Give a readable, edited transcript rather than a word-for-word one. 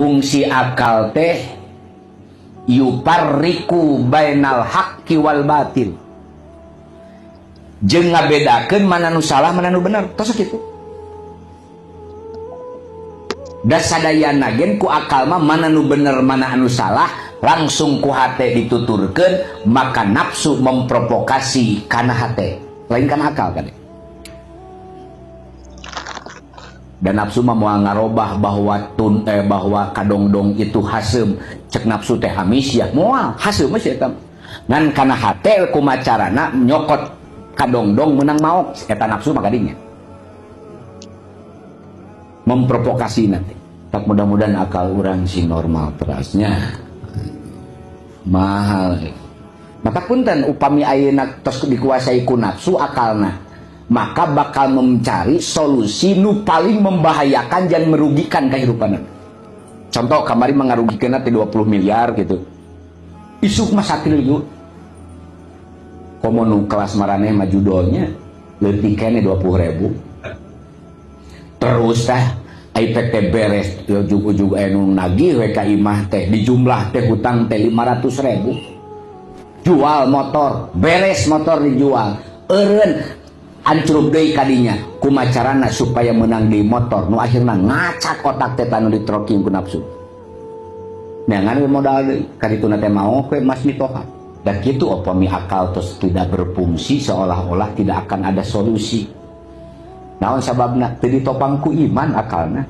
fungsi akal teh yuparriku bainal haqqi wal batil, jeung ngabedakeun mana nu salah mana nu bener, tos kitu. Da sadayana gen ku akal mah mana nu bener mana anu salah langsung ku hate dituturkeun, maka nafsu memprovokasi kana hate, lain kana akal kan. Dan nafsu mah moal ngarobah bahwa kadongdong itu hasem, cek nafsu teh hamis ya moal hasem mah eta. Ngan kana hate kumacarana nyokot kadongdong menang maok eta nafsu mah kadinya. Memprovokasi nanti. Tak mudah-mudahan akal orang si normal terasnya mahal. Maka punten upami ayeuna tos dikuasai ku nafsu akalna, maka bakal mencari solusi nu paling membahayakan dan merugikan kehidupan. Contoh kamari mengarugikan nanti 20 miliar gitu. Isuk mah sakieu. Komo nu kelas maraneh mah judulnya leutik keneh 20.000. Terus teh iPad teh beres ujug-ujug anu nagih we ka imah teh di jumlah teh hutang teh 500.000. Jual motor, beres motor dijual. Eureun ancruk deui kadinya kumacarana supaya menang di motor nu akhirna ngacak otak teh tanu ditroking ku nafsu. Neangan modal deui kadituna teh mau we mas mitoha. Dan kitu upami akal terus tidak berfungsi seolah-olah tidak akan ada solusi. Naon sababna teu ditopang ku iman akalna.